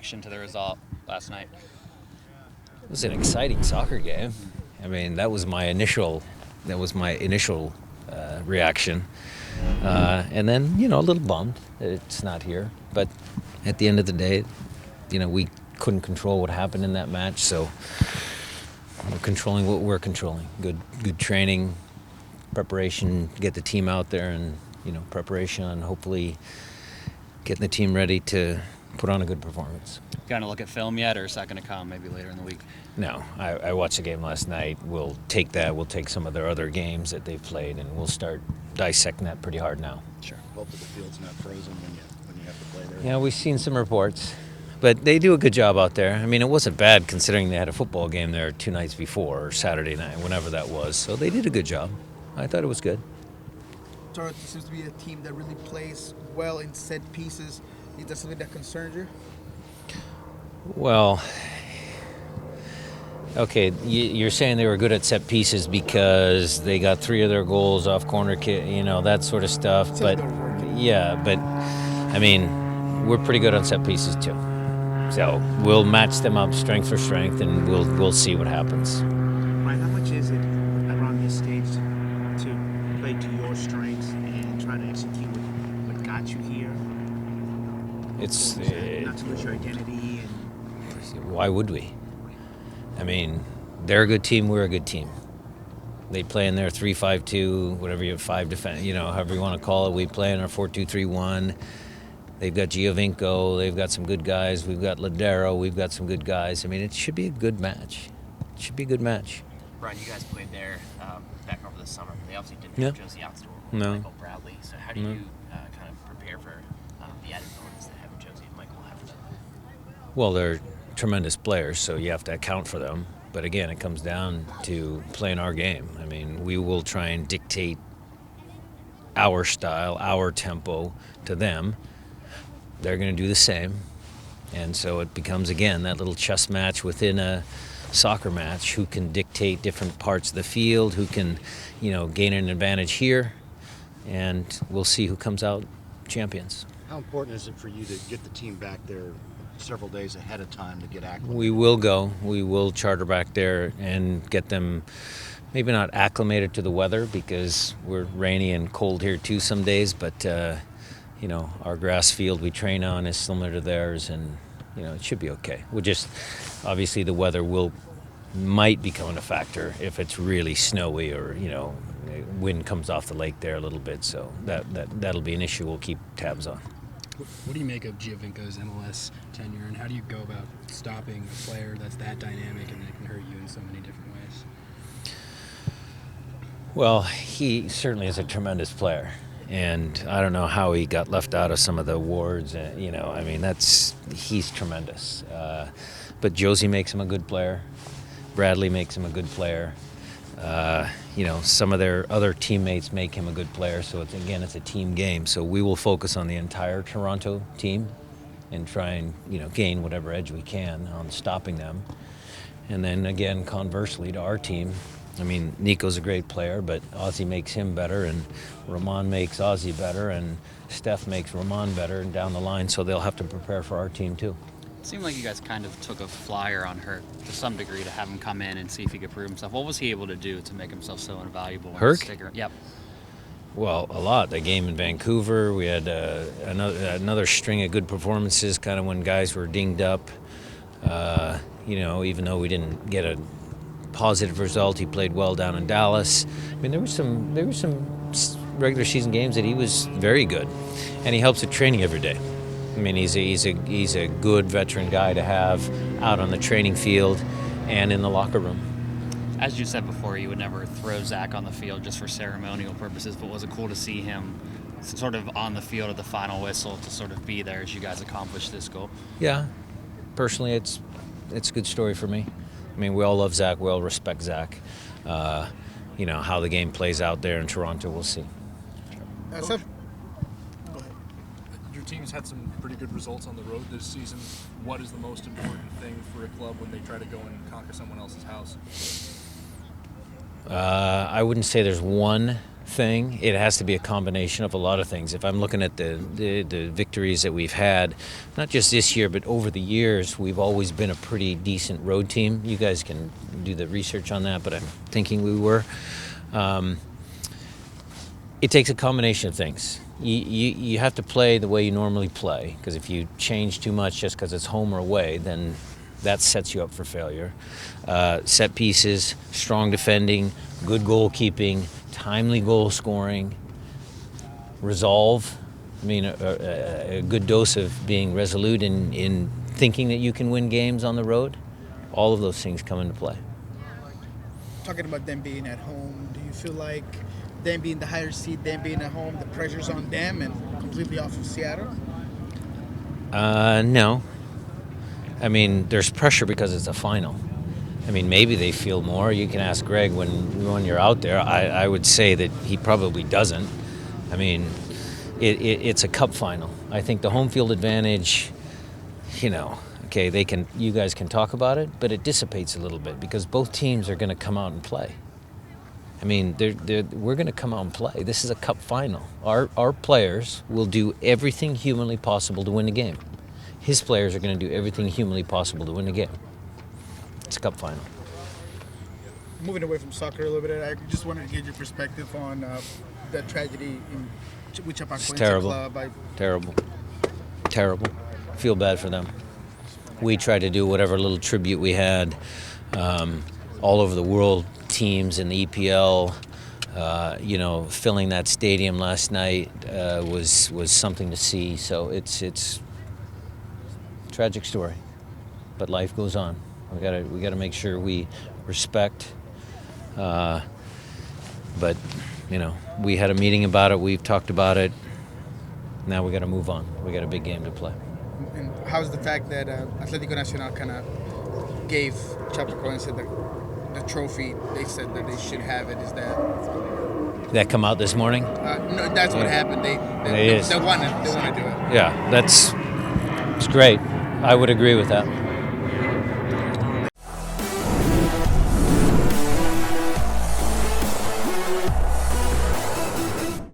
reaction to the result last night? It was an exciting soccer game. I mean, that was my initial reaction. And then, a little bummed that it's not here. But at the end of the day, we couldn't control what happened in that match, so we're controlling what we're controlling. Good training, preparation, get the team out there, and, preparation on hopefully getting the team ready to put on a good performance. Going to look at film yet, or is that going to come maybe later in the week? No, I watched the game last night. We'll take that. We'll take some of their other games that they've played, and we'll start dissecting that pretty hard now. Sure. Hope that the field's not frozen when you have to play there. Yeah, we've seen some reports, but they do a good job out there. I mean, it wasn't bad considering they had a football game there 2 nights before, or Saturday night, whenever that was. So they did a good job. I thought it was good. Toronto seems to be a team that really plays well in set pieces. Is that something that concerns you? Well, okay, you're saying they were good at set pieces because they got 3 of their goals off corner kick, that sort of stuff. But I mean, we're pretty good on set pieces too. So we'll match them up strength for strength, and we'll see what happens. Ryan, how much is it around this stage to play to your strengths and try to execute what got you here? It's not to lose your identity. Why would we? I mean, they're a good team. We're a good team. They play in their 3-5-2, whatever you have, 5 defense, however you want to call it. We play in our 4-2-3-1. They've got Giovinco. They've got some good guys. We've got Ladero. We've got some good guys. I mean, it should be a good match. It should be a good match. Brian, you guys played there back over the summer. They obviously didn't have Jozy Altidore or Michael Bradley. So how do you kind of prepare for the added bonus that having Jozy and Michael have to? Well, they're tremendous players, so you have to account for them. But again, it comes down to playing our game. I mean, we will try and dictate our style, our tempo to them. They're going to do the same. And so it becomes, again, that little chess match within a soccer match. Who can dictate different parts of the field, who can, gain an advantage here. And we'll see who comes out champions. How important is it for you to get the team back there several days ahead of time to get acclimated? We will go. We will charter back there and get them maybe not acclimated to the weather because we're rainy and cold here too some days, but our grass field we train on is similar to theirs, and it should be okay. We'll just obviously the weather might become a factor if it's really snowy or wind comes off the lake there a little bit, so that'll be an issue we'll keep tabs on. What do you make of Giovinco's MLS tenure, and how do you go about stopping a player that's that dynamic and that can hurt you in so many different ways? Well, he certainly is a tremendous player, and I don't know how he got left out of some of the awards. He's tremendous. But Jozy makes him a good player. Bradley makes him a good player. Some of their other teammates make him a good player. So it's a team game. So we will focus on the entire Toronto team and try and gain whatever edge we can on stopping them. And then again, conversely to our team, I mean, Nico's a great player, but Ozzy makes him better, and Roman makes Ozzy better, and Steph makes Roman better, and down the line. So they'll have to prepare for our team too. It seemed like you guys kind of took a flyer on Herc to some degree to have him come in and see if he could prove himself. What was he able to do to make himself so invaluable? Herc? Yep. Well, a lot. The game in Vancouver, we had another string of good performances kind of when guys were dinged up. Even though we didn't get a positive result, he played well down in Dallas. I mean, there were some regular season games that he was very good, and he helps at training every day. I mean, he's a good veteran guy to have out on the training field and in the locker room. As you said before, you would never throw Zack on the field just for ceremonial purposes, but was it cool to see him sort of on the field at the final whistle to sort of be there as you guys accomplished this goal? Yeah. Personally, it's a good story for me. I mean, we all love Zack. We all respect Zack. How the game plays out there in Toronto, we'll see. Your team's had some pretty good results on the road this season. What is the most important thing for a club when they try to go and conquer someone else's house? I wouldn't say there's one thing. It has to be a combination of a lot of things. If I'm looking at the victories that we've had, not just this year, but over the years, we've always been a pretty decent road team. You guys can do the research on that, but I'm thinking we were. It takes a combination of things. You have to play the way you normally play, because if you change too much just because it's home or away, then that sets you up for failure. Set pieces, strong defending, good goalkeeping, timely goal scoring, resolve. I mean, a good dose of being resolute in thinking that you can win games on the road. All of those things come into play. Talking about them being at home, do you feel like them being the higher seed, them being at home, the pressure's on them and completely off of Seattle? No. I mean, there's pressure because it's a final. I mean, maybe they feel more. You can ask Greg when you're out there. I would say that he probably doesn't. I mean, it's a cup final. I think the home field advantage, okay, you guys can talk about it, but it dissipates a little bit because both teams are going to come out and play. I mean, we're going to come out and play. This is a cup final. Our players will do everything humanly possible to win the game. His players are going to do everything humanly possible to win the game. It's a cup final. Moving away from soccer a little bit, I just wanted to get your perspective on the tragedy in Chapecoense Club. Terrible. Feel bad for them. We tried to do whatever little tribute we had. All over the world, teams in the EPL, filling that stadium last night was something to see. So it's a tragic story, but life goes on. We gotta make sure we respect. But we had a meeting about it. We've talked about it. Now we got to move on. We got a big game to play. And how's the fact that Atlético Nacional kind of gave Chapecoense the trophy? They said that they should have it. Is that come out this morning? No, that's what happened. They want to do it. Yeah, it's great. I would agree with that.